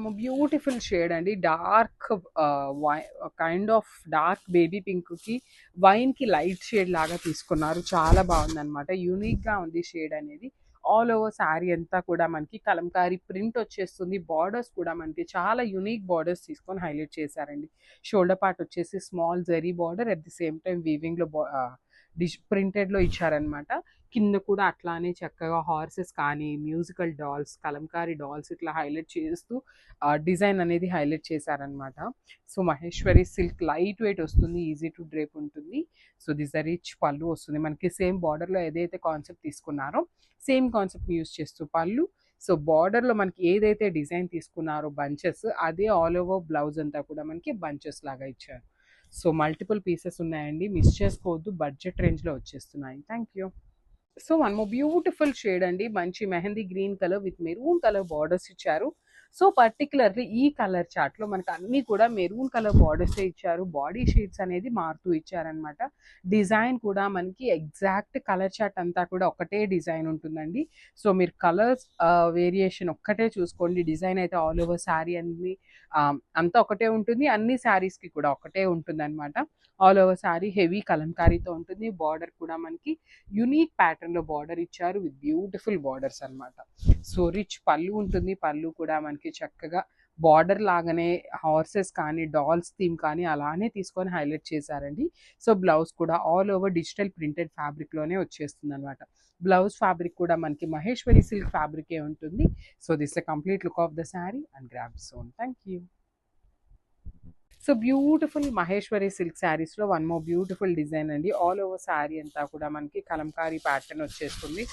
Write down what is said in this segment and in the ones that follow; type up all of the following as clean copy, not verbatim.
one more beautiful shade అండి. Dark kind of dark baby pink కి wine కి light shade లాగా తీసుకున్నారు. చాలా బాగుందన్నమాట. యూనిక్ గా ఉంది షేడ్ అనేది. ఆల్ ఓవర్ శారీ అంతా కూడా మనకి కలంకారీ ప్రింట్ వచ్చేస్తుంది. బార్డర్స్ కూడా మనకి చాలా యూనిక్ బార్డర్స్ తీసుకొని హైలైట్ చేశారండి. షోల్డర్ పార్ట్ వచ్చేసి small zari border, at the same time weaving లో ప్రింటెడ్ లో ఇచ్చారనమాట. కింద కూడా అట్లానే చక్కగా హార్సెస్ కానీ మ్యూజికల్ డాల్స్, కలంకారీ డాల్స్ ఇట్లా హైలైట్ చేస్తూ డిజైన్ అనేది హైలైట్ చేశారనమాట. So Maheshwari silk light weight వస్తుంది, ఈజీ టు డ్రేప్ ఉంటుంది. సో దిస్ ద రిచ్ పళ్ళు వస్తుంది మనకి. సేమ్ బార్డర్లో ఏదైతే కాన్సెప్ట్ తీసుకున్నారో సేమ్ కాన్సెప్ట్ యూస్ చేస్తూ పళ్ళు. సో బార్డర్లో మనకి ఏదైతే డిజైన్ తీసుకున్నారో బంచెస్, అదే ఆల్ ఓవర్ బ్లౌజ్ అంతా కూడా మనకి బంచెస్ లాగా ఇచ్చారు. సో మల్టిపుల్ పీసెస్ ఉన్నాయండి, మిస్ చేసుకోవద్దు. బడ్జెట్ రేంజ్లో వచ్చేస్తున్నాయి. Thank you. So one more beautiful shade అండి. మంచి mehndi green colour with maroon colour borders ఇచ్చారు. సో పర్టికులర్లీ ఈ కలర్ చార్ట్ లో మనకి అన్ని కూడా మెరూన్ కలర్ బార్డర్స్ ఇచ్చారు. బాడీ షేడ్స్ అనేది మారుతూ ఇచ్చారనమాట. డిజైన్ కూడా మనకి ఎగ్జాక్ట్ కలర్ చార్ట్ అంతా కూడా ఒకటే డిజైన్ ఉంటుందండి. సో మీరు కలర్స్ వేరియేషన్ ఒక్కటే చూసుకోండి. డిజైన్ అయితే ఆల్ ఓవర్ శారీ అన్ని అంతా ఒకటే ఉంటుంది. అన్ని శారీస్ కి కూడా ఒకటే ఉంటుంది అనమాట. ఆల్ ఓవర్ శారీ హెవీ కలంకారీతో ఉంటుంది. బార్డర్ కూడా మనకి యూనిక్ ప్యాటర్న్ లో బార్డర్ ఇచ్చారు విత్ బ్యూటిఫుల్ బార్డర్స్ అన్నమాట. సో రిచ్ పళ్ళు ఉంటుంది. పళ్ళు కూడా మనకి చక్కగా బార్డర్ లాగానే హార్సెస్ కానీ డాల్స్ థీమ్ కానీ అలానే తీసుకొని హైలైట్ చేశారండి. సో బ్లౌజ్ కూడా all over digital printed fabric లోనే వచ్చేస్తుంది అనమాట. బ్లౌజ్ ఫ్యాబ్రిక్ కూడా మనకి మహేశ్వరి సిల్క్ ఫ్యాబ్రికే ఉంటుంది. So this the complete look of the sari and grab son. Thank you. So beautiful Maheshwari silk saris లో వన్ మోర్ బ్యూటిఫుల్ డిజైన్ అండి. ఆల్ ఓవర్ శారీ అంతా కూడా మనకి కలంకారీ ప్యాటర్న్ వచ్చేస్తుంది.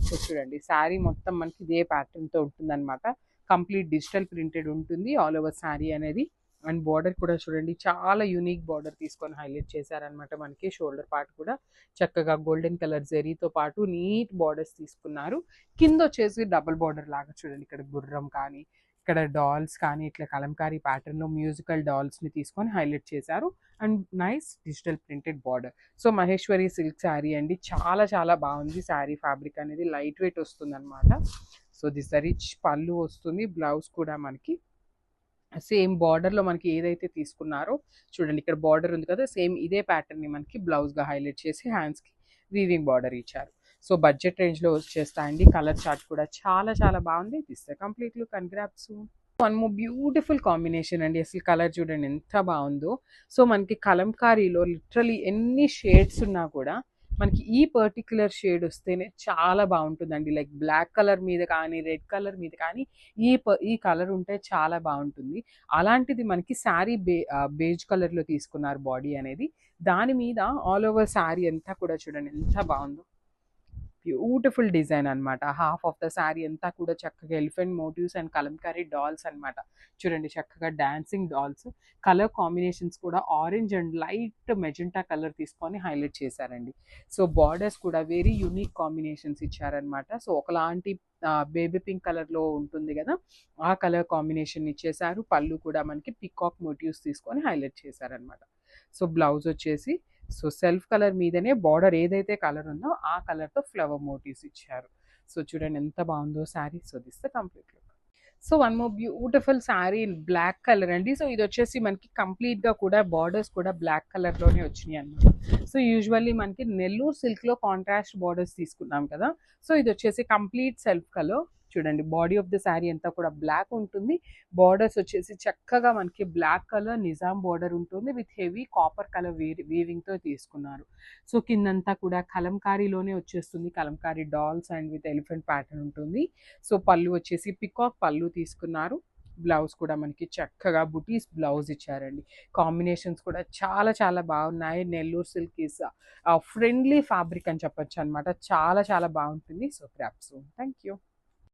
సో చూడండి, శారీ మొత్తం మనకి ఇదే ప్యాటర్న్ తో ఉంటుంది అనమాట. కంప్లీట్ డిజిటల్ ప్రింటెడ్ ఉంటుంది ఆల్ ఓవర్ శారీ అనేది. అండ్ బార్డర్ కూడా చూడండి, చాలా యూనిక్ బార్డర్ తీసుకొని హైలైట్ చేశారనమాట. మనకి షోల్డర్ పార్ట్ కూడా చక్కగా గోల్డెన్ కలర్ జరీతో పాటు నీట్ బార్డర్స్ తీసుకున్నారు. కింద వచ్చేసి డబుల్ బార్డర్ లాగా చూడండి, ఇక్కడ గుర్రం కానీ ఇక్కడ డాల్స్ కానీ ఇట్లా కలంకారీ ప్యాటర్న్ లో మ్యూజికల్ డాల్స్ ని తీసుకొని హైలైట్ చేశారు. And nice digital printed border. So Maheshwari silk sari అండి, చాలా చాలా బాగుంది. శారీ ఫ్యాబ్రిక్ అనేది లైట్ వెయిట్ వస్తుంది అనమాట. సో దిస్ రిచ్ పళ్ళు వస్తుంది. బ్లౌజ్ కూడా మనకి సేమ్ బార్డర్ లో మనకి ఏదైతే తీసుకున్నారో చూడండి, ఇక్కడ బార్డర్ ఉంది కదా, సేమ్ ఇదే ప్యాటర్న్ ని మనకి బ్లౌజ్ గా హైలైట్ చేసి హ్యాండ్స్ కి వీవింగ్ బార్డర్ ఇచ్చారు. సో బడ్జెట్ రేంజ్ లో వచ్చేస్తాయండి. కలర్ చార్ట్ కూడా చాలా చాలా బాగుంది. This complete look. Congrats. One more beautiful combination అండి. అసలు కలర్ చూడండి ఎంత బాగుందో. సో మనకి కలంకారీలో లిటరలీ ఎన్ని షేడ్స్ ఉన్నా కూడా మనకి ఈ పర్టిక్యులర్ షేడ్ వస్తేనే చాలా బాగుంటుందండి. లైక్ బ్లాక్ కలర్ మీద కానీ రెడ్ కలర్ మీద కానీ ఈ కలర్ ఉంటే చాలా బాగుంటుంది. అలాంటిది మనకి శారీ బేజ్ కలర్ లో తీసుకున్నారు బాడీ అనేది. దాని మీద ఆల్ ఓవర్ శారీ అంతా కూడా చూడండి ఎంత బాగుందో. బ్యూటిఫుల్ డిజైన్ అనమాట. హాఫ్ ఆఫ్ ద శారీ అంతా కూడా చక్కగా elephant motifs and Kalamkari dolls అనమాట. చూడండి చక్కగా డాన్సింగ్ డాల్స్. కలర్ కాంబినేషన్స్ కూడా orange and light magenta colour తీసుకొని హైలైట్ చేశారండి. సో బార్డర్స్ కూడా వెరీ యూనిక్ కాంబినేషన్స్ ఇచ్చారనమాట. సో ఒకలాంటి బేబీ పింక్ కలర్ లో ఉంటుంది కదా, ఆ కలర్ కాంబినేషన్ ఇచ్చేసారు. పళ్ళు కూడా మనకి పికాక్ మోటివ్స్ తీసుకొని హైలైట్ చేశారనమాట. సో బ్లౌజ్ వచ్చేసి సో సెల్ఫ్ కలర్ మీదనే బార్డర్ ఏదైతే కలర్ ఉందో ఆ కలర్ తో ఫ్లవర్ మోటివ్స్ ఇచ్చారు. సో చూడండి ఎంత బాగుందో sari. So this the complete look. So one more beautiful sari in black colour అండి. సో ఇది వచ్చేసి మనకి కంప్లీట్ గా కూడా బార్డర్స్ కూడా బ్లాక్ కలర్ లోనే వచ్చినాయి అన్నమాట. సో యూజువల్లీ మనకి నెల్లూరు సిల్క్ లో కాంట్రాస్ట్ బార్డర్స్ తీసుకున్నాం కదా, సో ఇది వచ్చేసి కంప్లీట్ సెల్ఫ్ కలర్. చూడండి బాడీ ఆఫ్ ద శారీ అంతా కూడా బ్లాక్ ఉంటుంది. బార్డర్స్ వచ్చేసి చక్కగా మనకి బ్లాక్ కలర్ నిజాం బార్డర్ ఉంటుంది with heavy copper colour weaving తో తీసుకున్నారు. సో కిందంతా కూడా కలంకారీలోనే వచ్చేస్తుంది. Kalamkari dolls and with elephant pattern ఉంటుంది. సో పళ్ళు వచ్చేసి పికాక్ పళ్ళు తీసుకున్నారు. బ్లౌజ్ కూడా మనకి చక్కగా బుటీస్ బ్లౌజ్ ఇచ్చారండి. కాంబినేషన్స్ కూడా చాలా చాలా బాగున్నాయి. Nellore silk is friendly fabric అని చెప్పొచ్చు అనమాట. చాలా చాలా బాగుంటుంది. So crops. Thank you.